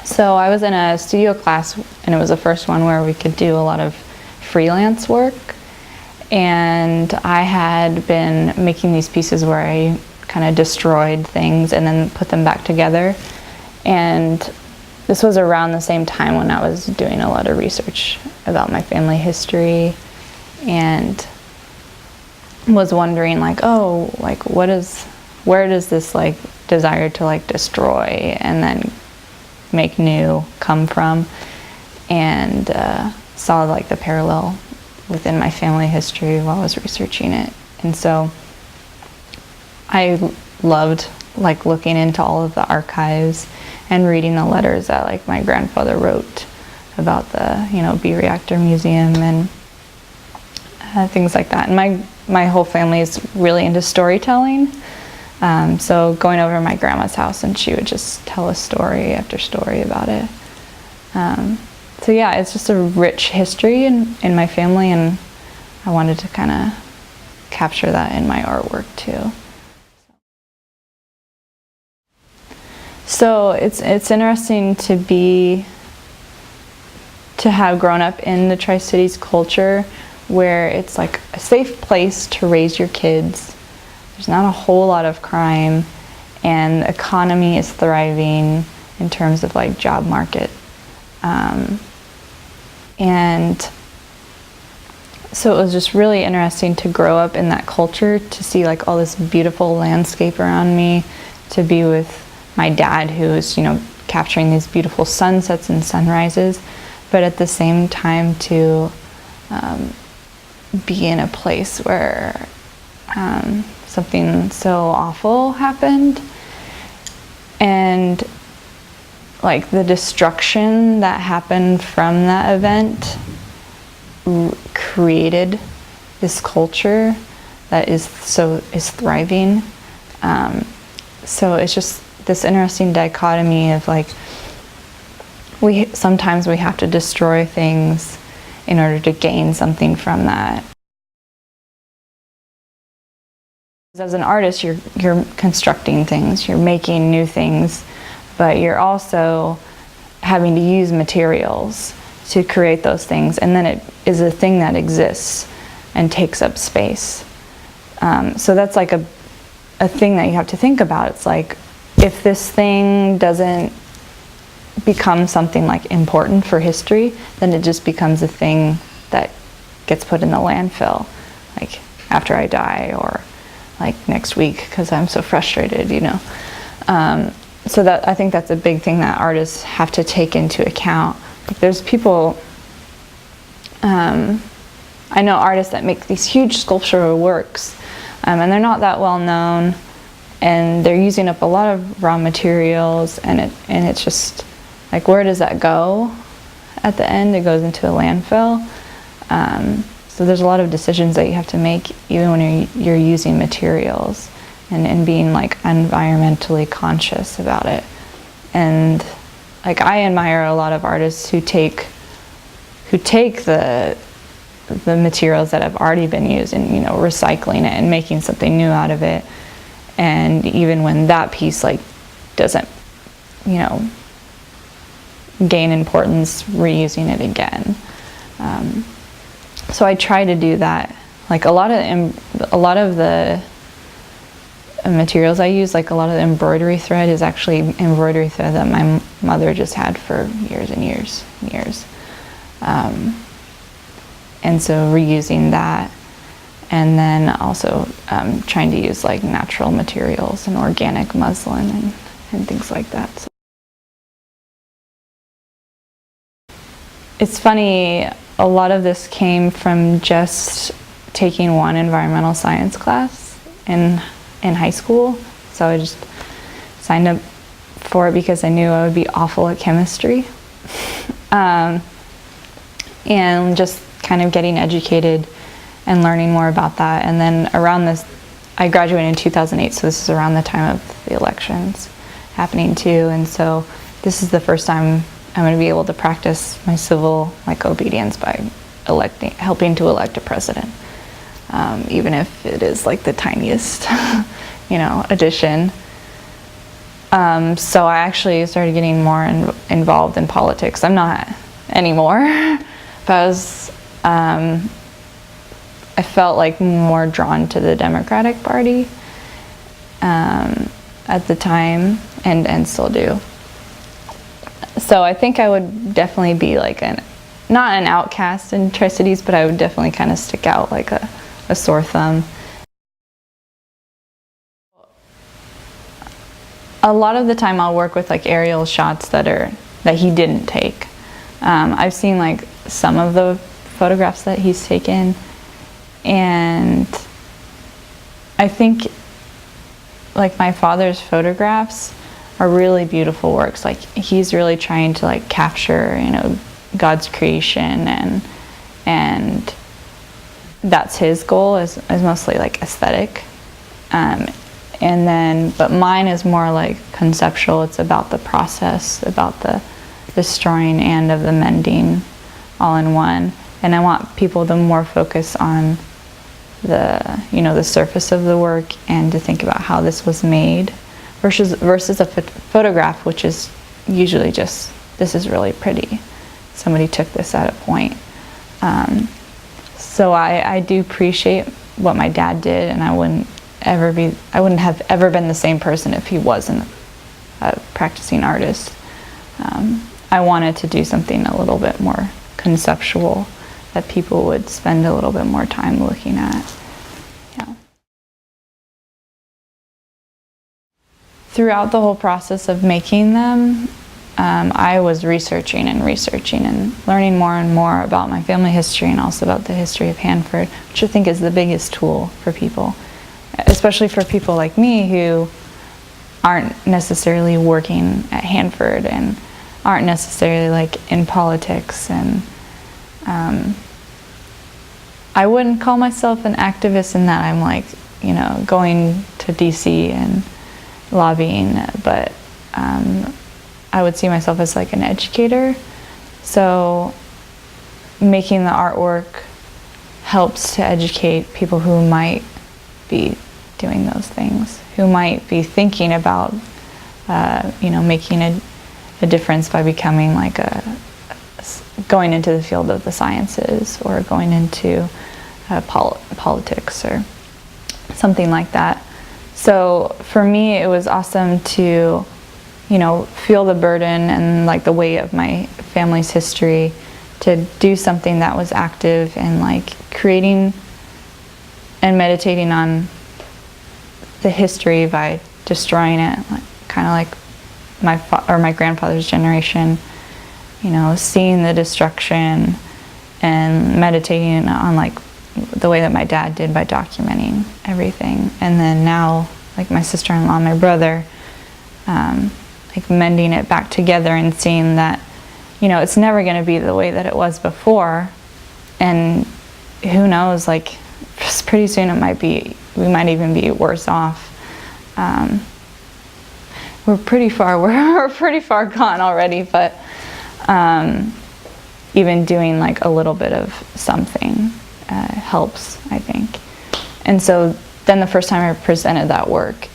So I was in a studio class, and it was the first one where we could do a lot of freelance work. And I had been making these pieces where I kind of destroyed things and then put them back together. And this was around the same time when I was doing a lot of research about my family history, and was wondering like, oh, like where does this like desire to like destroy and then make new come from? And saw like the parallel within my family history while I was researching it. And so I loved like looking into all of the archives and reading the letters that like my grandfather wrote about the, you know, B-reactor museum and things like that. And my whole family is really into storytelling. So going over to my grandma's house, and she would just tell us story after story about it. So yeah, it's just a rich history in my family, and I wanted to kind of capture that in my artwork too. So it's interesting to have grown up in the Tri-Cities culture, where it's like a safe place to raise your kids. There's not a whole lot of crime, and the economy is thriving in terms of like job market. And so it was just really interesting to grow up in that culture, to see like all this beautiful landscape around me, to be with my dad, who is, you know, capturing these beautiful sunsets and sunrises, but at the same time to be in a place where something so awful happened, and like the destruction that happened from that event created this culture that is thriving. So it's just this interesting dichotomy of like, sometimes we have to destroy things in order to gain something from that. As an artist, you're constructing things, you're making new things, but you're also having to use materials to create those things, and then it is a thing that exists and takes up space. So that's like a thing that you have to think about. It's like, if this thing doesn't become something like important for history, then it just becomes a thing that gets put in the landfill, like after I die, or like next week, because I'm so frustrated, you know. So that, I think that's a big thing that artists have to take into account. Like, there's people, I know artists that make these huge sculptural works, and they're not that well known, and they're using up a lot of raw materials, and it's just like, where does that go at the end? It goes into a landfill. So there's a lot of decisions that you have to make, even when you're using materials, and being like environmentally conscious about it. And like, I admire a lot of artists who take the materials that have already been used and, you know, recycling it and making something new out of it. And even when that piece like doesn't, you know, gain importance, reusing it again. So I try to do that. Like, a lot of the materials I use, like a lot of the embroidery thread is actually embroidery thread that my mother just had for years and years and years. And so reusing that, and then also trying to use like natural materials and organic muslin and things like that. So it's funny, a lot of this came from just taking one environmental science class in high school. So I just signed up for it because I knew I would be awful at chemistry. And just kind of getting educated and learning more about that. And then around this, I graduated in 2008, so this is around the time of the elections happening too. And so this is the first time I'm going to be able to practice my civil obedience by helping to elect a president, even if it is like the tiniest, addition. So I actually started getting more involved in politics. I'm not anymore, but I felt like more drawn to the Democratic Party at the time, and still do. So I think I would definitely be like not an outcast in Tri-Cities, but I would definitely kind of stick out like a sore thumb. A lot of the time I'll work with like aerial shots that he didn't take. I've seen like some of the photographs that he's taken, and I think like my father's photographs are really beautiful works. Like he's really trying to like capture, you know, God's creation, and that's his goal is mostly like aesthetic. But mine is more like conceptual. It's about the process, about the destroying and of the mending all in one. And I want people to more focus on the surface of the work and to think about how this was made versus a photograph, which is usually just, this is really pretty. Somebody took this at a point. So I do appreciate what my dad did, and I wouldn't have ever been the same person if he wasn't a practicing artist. I wanted to do something a little bit more conceptual that people would spend a little bit more time looking at. Yeah. Throughout the whole process of making them, I was researching and learning more and more about my family history and also about the history of Hanford, which I think is the biggest tool for people, especially for people like me who aren't necessarily working at Hanford and aren't necessarily like in politics. And I wouldn't call myself an activist in that I'm like, you know, going to DC and lobbying, but I would see myself as like an educator. So making the artwork helps to educate people who might be doing those things, who might be thinking about making a difference by becoming like going into the field of the sciences or going into politics or something like that. So for me, it was awesome to, you know, feel the burden and like the weight of my family's history, to do something that was active and like creating and meditating on the history by destroying it, like, kind of like my grandfather's generation, you know, seeing the destruction and meditating on like the way that my dad did by documenting everything. And then now, like my sister-in-law, my brother, like mending it back together and seeing that, you know, it's never going to be the way that it was before. And who knows, like pretty soon we might even be worse off. We're pretty far gone already, but even doing like a little bit of something helps, I think. And so then the first time I presented that work,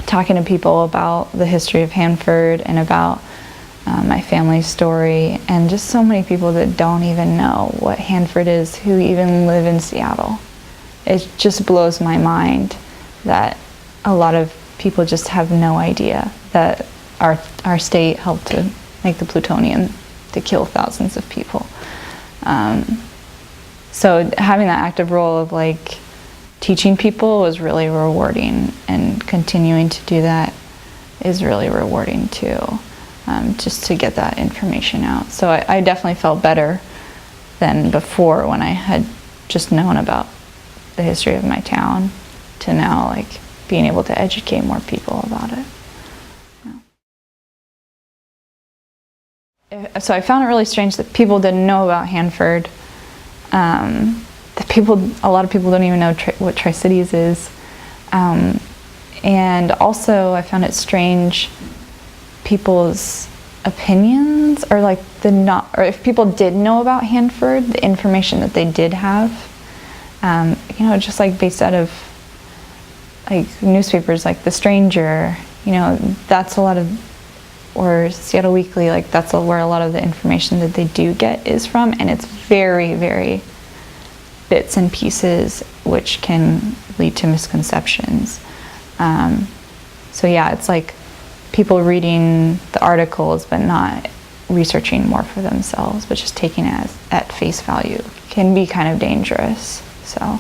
talking to people about the history of Hanford and about my family's story, and just so many people that don't even know what Hanford is, who even live in Seattle. It just blows my mind that a lot of people just have no idea that our state helped to make the plutonium to kill thousands of people. So having that active role of like teaching people was really rewarding, and continuing to do that is really rewarding too, just to get that information out. So I definitely felt better than before when I had just known about the history of my town, to now like being able to educate more people about it. Yeah. So I found it really strange that people didn't know about Hanford. A lot of people don't even know what Tri-Cities is. And also I found it strange people's opinions, or like or if people did know about Hanford, the information that they did have, you know, just like based out of like newspapers like The Stranger that's a lot of, or Seattle Weekly, like that's where a lot of the information that they do get is from, and it's very, very bits and pieces, which can lead to misconceptions. So yeah, it's like people reading the articles but not researching more for themselves, but just taking it at face value can be kind of dangerous. So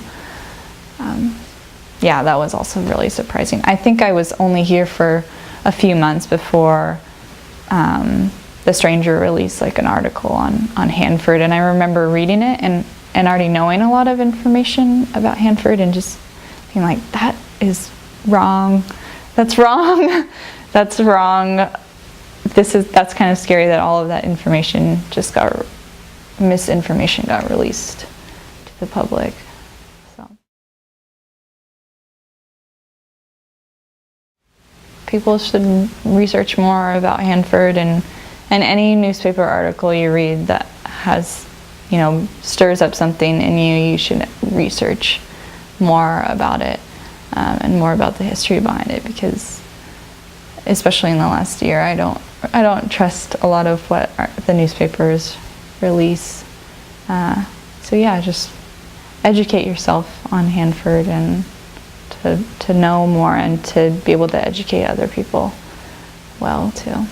yeah, that was also really surprising. I think I was only here for a few months before The Stranger released like an article on Hanford, and I remember reading it and already knowing a lot of information about Hanford and just being like, that is wrong, that's wrong, that's wrong. That's kind of scary that all of that information misinformation got released to the public. So people should research more about Hanford, and any newspaper article you read that has, stirs up something in you, you should research more about it, and more about the history behind it, because especially in the last year, I don't trust a lot of what the newspapers release. So yeah, just educate yourself on Hanford, and to know more and to be able to educate other people well too.